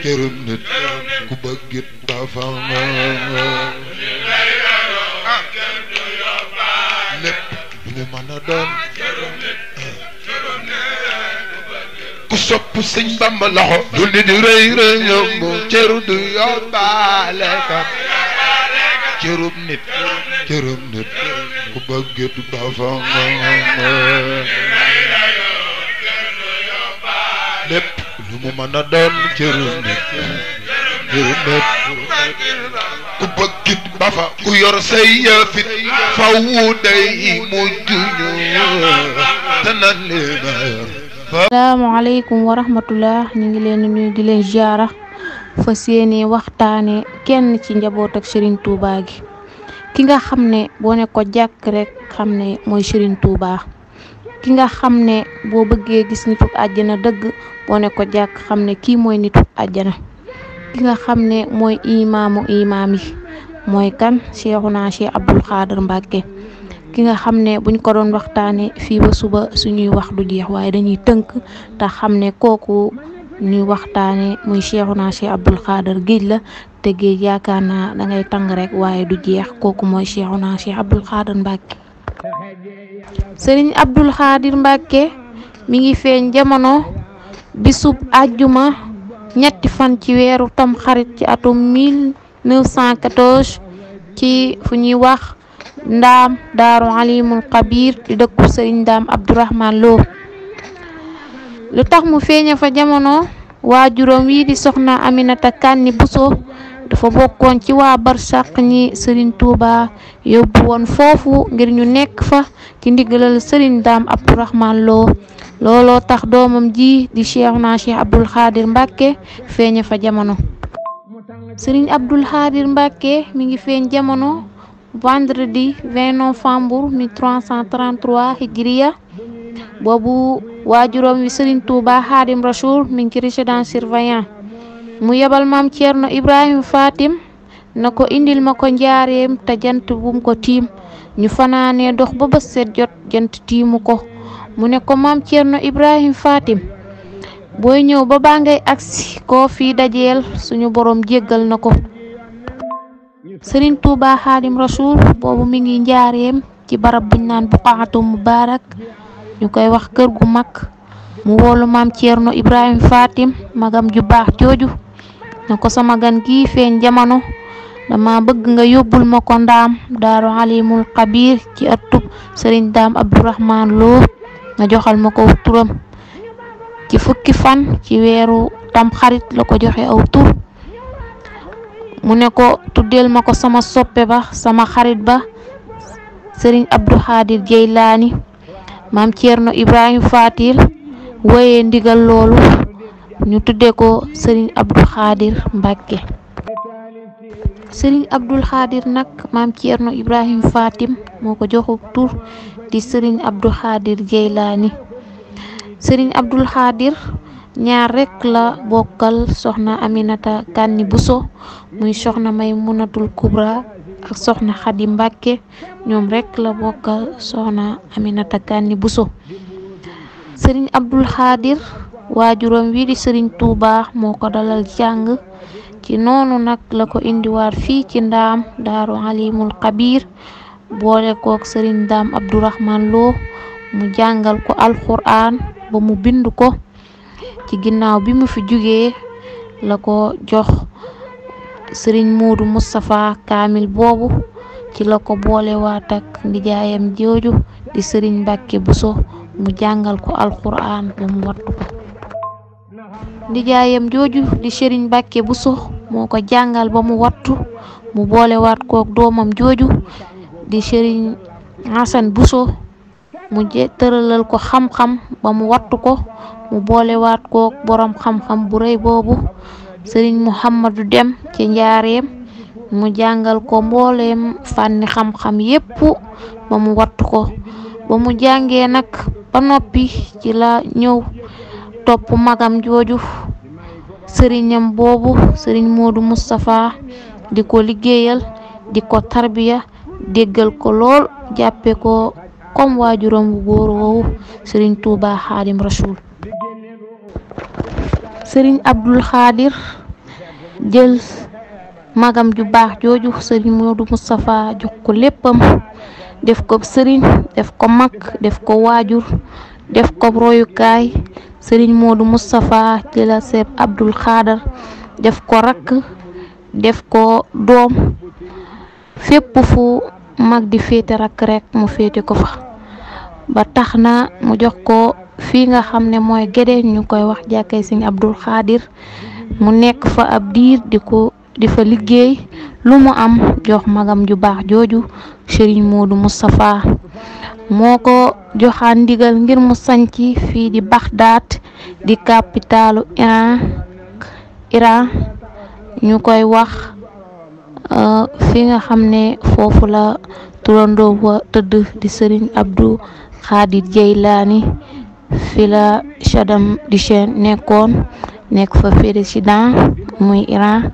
cërum nit ku bëggit ba fa lépp lu mu mën a doon ku sopp sëñ Bamba loxo du li di rëy rëy yomb cëru du yóbbaale ka cërum nit ku bëggit ba fa lépp lu mu mën a doon cërum nit ku bëggit ba fa ku yor say yëfit faw day mujj ñu te nan leen a yor. Asalaamaaleykum wa rahmatullah, ñu ngi leen di nuyu di leen ziara fas yéene waxtaane kenn ci njaboot ak Serigne Touba gi ki nga xam ne boo ne ko jàkk rek xam ne mooy Serigne Touba ki nga xam ne boo bëggee gis nitu àjjana dëgg boo ne ko jàkk xam ne kii mooy nitu àjjana ki nga xam ne mooy imaamu imaam yi mooy kan Cheikhuna Cheikh Abdoul Khader Mbacké ki nga xam ne buñ ko doon waxtaane fii ba suba suñuy wax du jeex waaye dañuy tënk te xam ne kooku ñuy waxtaane muy Cheikhuna Cheikh Abdoul Khader géej la te géej yaakaar naa dangay tàng rek waaye du jeex kooku mooy Cheikhuna Cheikh Abdoul Khader Mbacké. Serigne Abdoul Khader Mbacké mi ngi feeñ jamono bisub àjjuma ñetti fan ci weeru tam xarit ci atum 1914 ci fu ñuy wax ndaam daaru alimul kabir di dëkku Serigne Ndaam Abdourahman Lo. lu tax mu feeña fa jamono waajuram wi di soxna Aminata Kanni Bousso dafa bokkoon ci waa barsàq ñi Serigne Touba yóbbu woon foofu ngir ñu nekk fa ci ndigalal Serigne Ndaam Abdourahman Lo. looloo tax doomam ji di Cheikhuna Cheikh Abdoul Khader Mbacké feeña fa jamono. Serigne Abdoul Khader Mbacké mi ngi feeñ jamono vendredi 20 novembre 1333 hijriya boobu waajuram wi Serigne Touba Khadim Rasoul mi ngi ci résidence surveillant mu yebal maam Thierno Ibrahim Fatim na ko indil ma ko njaareem te jant bum ko tiim ñu fanaanee dox ba bët set jot jant tiimu ko mu ne ko maam Thierno Ibrahim Fatim booy ñëw ba baa ngay agsi koo fii dajeel suñu borom jéggal na ko. Serigne Touba Khadim Rasoul boobu mi ngi njaareem ci barab buñ naan Buqaatu Mubarak ñu koy wax kër gu mag mu woolu maam Thierno Ibrahim Fatim magam ju baax jooju na ko sama gan gi feeñ jamono dama bëgg nga yóbbul ma ko ndaam daaru alimul kabir ci ëttub Serigne Ndaam Abdourahman Lo nga joxal ma ko turam ci fukki fan ci weeru tam xarit la ko joxe aw tur mu ne ko tuddeel ma ko sama soppe ba sama xarit ba Serigne Abdou Khadir Jeylaani maam Thierno Ibrahim Fatil woyee ndigal loolu ñu tudde ko Serigne Abdoul Khader Mbacké. Serigne Abdoul Khader nag maam Thierno Ibrahim Fatim moo ko joxu tur di Serigne Abdou Khadir Jeylaani. Serigne Abdoul Khader ñaar rek la bokkal soxna Aminata Kanni Bousso muy soxna Maymunatul Kubra ak soxna Khady Mbacké ñoom rek la bokkal soxna Aminata Kanni Bousso. Serigne Abdoul Khader waajuram wi di Serigne Touba moo ko dalal jàng ci noonu nag la ko indiwaat fii ci ndaam daaru alimul kabir boole kook Serigne Ndaam Abdourahman Lo mu jàngal ko alquran ba mu bind ko ci ginnaaw bi mu fi jugee la ko jox Serigne Modou Moustapha Kamil boobu ci la ko boolewaat ak ndijaayam jooju di Serigne Mbacké Bousso mu jàngal ko alquran ba mu wattu ko. ndijaayam jooju di Serigne Mbacké Bousso moo ko jàngal ba mu wattu mu boolewaat kook doomam jooju di Serigne Hassane Bousso mu tëralal ko xam-xam ba mu wattu ko mu boolewaat kook borom xam-xam bu rëy boobu Serigne Mouhamadou Dem ci njaareem mu jàngal ko mbooleem fànni xam-xam yépp ba mu wattu ko ba mu jàngee nag ba noppi ci la ñëw topp magam jooju sëriñam boobu Serigne Modou Moustapha di ko liggéeyal di ko tarbiya déggal ko lool jàppe ko comme waajuram bu góor woowu Serigne Touba Khadim Rasoul. Serigne Abdoul Khader jël magam ju baax jooju sëriñ Modou Moustapha jox ko léppam, def ko sëriñ, def ko mag, def ko waajur, def ko royukaay. sëriñ Modou Moustapha jëla Seex Abdul Xaadar def ko rakk, def ko doom, fépp fu mag di féete rakk rek mu féete ko fa, ba tax na mu jox ko fii nga xam ne mooy Gédé ñu koy wax jàkkay sëriñ Abdul Xaadir. mu nekk fa ab diir di fa liggéey, lu mu am jox magam ju baax jooju sëriñ Modou Moustapha. moo ko joxaan ndigal ngir mu sanci fii di Bagdad di capitalu Iran ñu koy wax fi nga xam ne foofu la turandoo wa tëdd di sëriñ Abdou Khadir Jeylaani. fi la Saddam Hussein nekk fa président muy Iran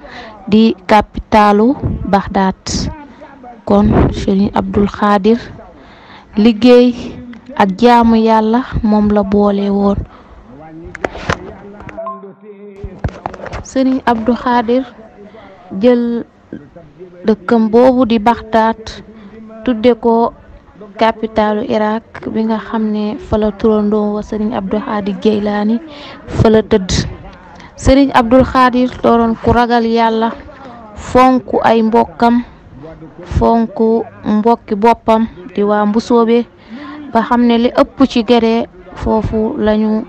di capitalu Bagdad. kon sëriñ Abdul Khadir liggéey ak jaamu yàlla moom la boole woon. sëriñ Abdul Khadir jël dëkkam boobu di Bagdad tudde ko capitalu Irak bi nga xam ne fa la turandoo wa sëriñ Abdul Khadir Jeylaani fa la tëdd. sëriñ Abdul Khadir doon ku ragal yàlla, fonk ay mbokkam, fonk mbokki boppam di waa Mbusoobe, ba xam ne li ëpp ci Gédé foofu lañu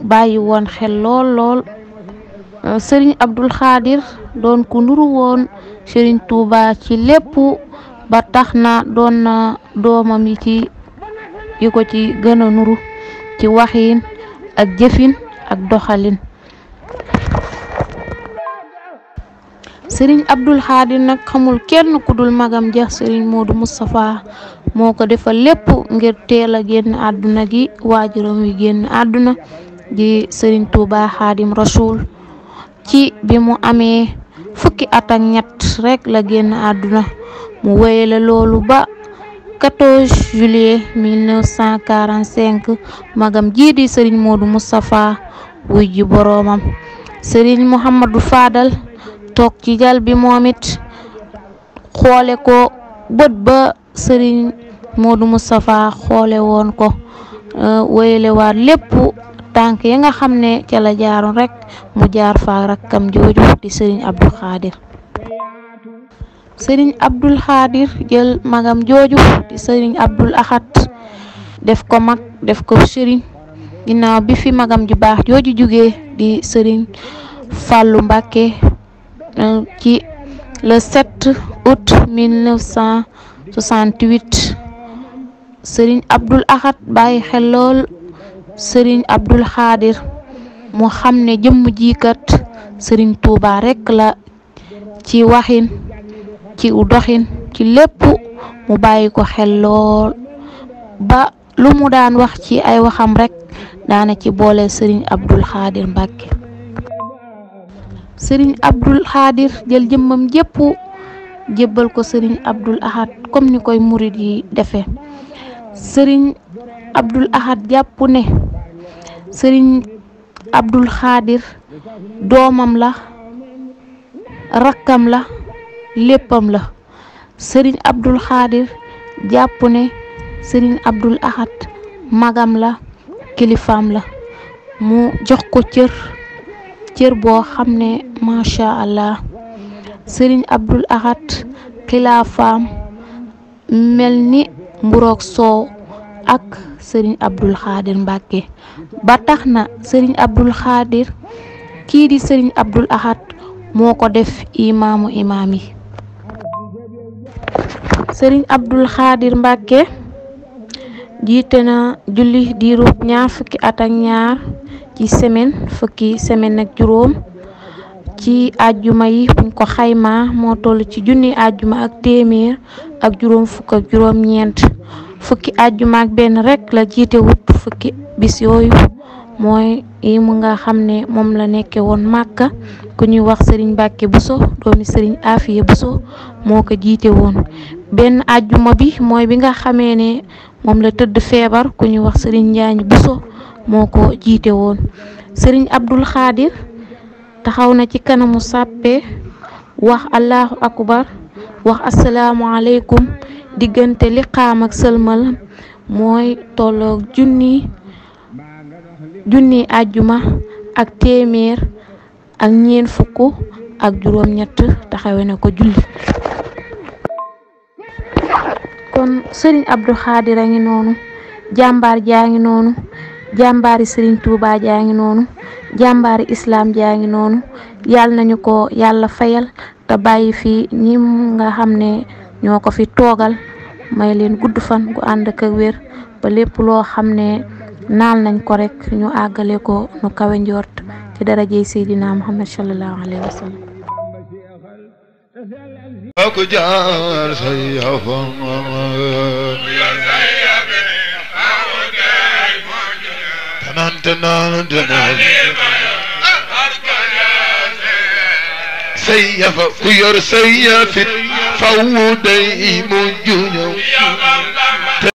bàyyi woon xel lool. sëriñ Abdul Khadir doon ku nuru woon sëriñ Tuuba ci lépp, ba tax na doon na doomam yi ko ci gën a nuru ci waxin ak jëfin ak doxalin. sëriñ Abdul Khadir nag xamul kenn ku dul magam ja sëriñ Modou Moustapha, moo ko defal lépp ngir teel a génn àdduna gi waajuram wi génn àdduna di sëriñ Touba Xaadim Rasul. ci bi mu amee fukki at ak ñett rek la génn àdduna. mu wéyale loolu ba 14 juillet 1945 magam jii di sëriñ Modou Moustapha wuy ji boroomam. sëriñ Mouhamadou Fadal toog ci jal bi moom it xoole ko bët ba sëriñ Modou Moustapha xoole woon ko, wéyale waat lépp tànk yi nga xam ne ca la jaaroon rek mu jaar fa rakkam jooju di sëriñ Abdul Khadir. sëriñ Abdul Khadir jël magam jooju di sëriñ Abdul Ahad def ko mag, def ko sëriñ, ginnaaw bi fi magam ju baax jooju jugee di sëriñ Fàllu Mbàkke ci le 7 août 1968. sëriñ Abdul Ahad bàyyi xel lool sëriñ Abdul Khadir, mu xam ne jëmm jikat sëriñ Tuuba rekk la ci waxin, ci doxin, ci lépp mu bàyyi ko xel lool, ba lu mu daan wax ci ay waxam rek daana ci boole sëriñ Abdul Khadir Mbàkke. sëriñ Abdul Khadir jël jëmmam jépp jébbal ko sëriñ Abdul Ahad comme ni koy murid yi defe. sëriñ Abdul Ahad jàpp ne sëriñ Abdul Khadir doomam la, rakkam la, léppam la. sëriñ Abdul Khadir jàpp ne sëriñ Abdul Ahad magam la, kilifaam la. mu jox ko cër boo xam ne macha allah. sëriñ Abdul Ahad xilaafaam mel ni mburoog soow ak sëriñ Abdul Khadir Mbàkke, ba tax na sëriñ Abdul Khadir kii di sëriñ Abdul Ahad moo ko def imaamu imaam yi. sëriñ Abdul Khadir Mbàkke jiite na julli diirub ñaar fukki at ak ñaar ci fukki semaine ak juróom. ci àjjuma yi buñ ko xayma moo toll ci junni àjjuma ak téeméer ak juróom fukk ak juróom ñeent. fukki àjjuma ak benn rek la jiite wut. fukki bis yooyu mooy yi mu nga xam ne moom la nekke woon Màkka, ku ñuy wax sëriñ Mbàkke Buso doomi sëriñ Afiya Buso moo ko jiite woon. benn àjjuma bi mooy bi nga xamee ne moom la tëdd feebar, ku ñuy wax sëriñ Njaañ Buso moo ko jiite woon. sëriñ Abdul Khadir taxaw na ci kanamu sàppe wax allahu akbar wax assalaamu aleykum diggante liqaam ak sëlmal mooy tolloog junni àjjuma ak téeméer ak ñeent fukk ak juróom ñett taxawe na ko julli. kon sëriñ Abdou Khadir a ngi noonu, jàmbaar jaa ngi noonu, jàmbaari sëriñ Touba jaa ngi noonu, jàmbaari islam jaa ngi noonu. yàlla nañu ko yàlla fayal te bàyyi fi ñi nga xam ne ñoo ko fi toogal, may leen gudd fan gu ànd ak wér ba lépp loo xam ne naal nañ ko rek ñu àggale ko nu kawe njort ci darajey Seydina Muhammad sallallahu alayhi wa sallam. aku jaar sayafan tanan sayafa ku yor sayafit faw day mujj ñëw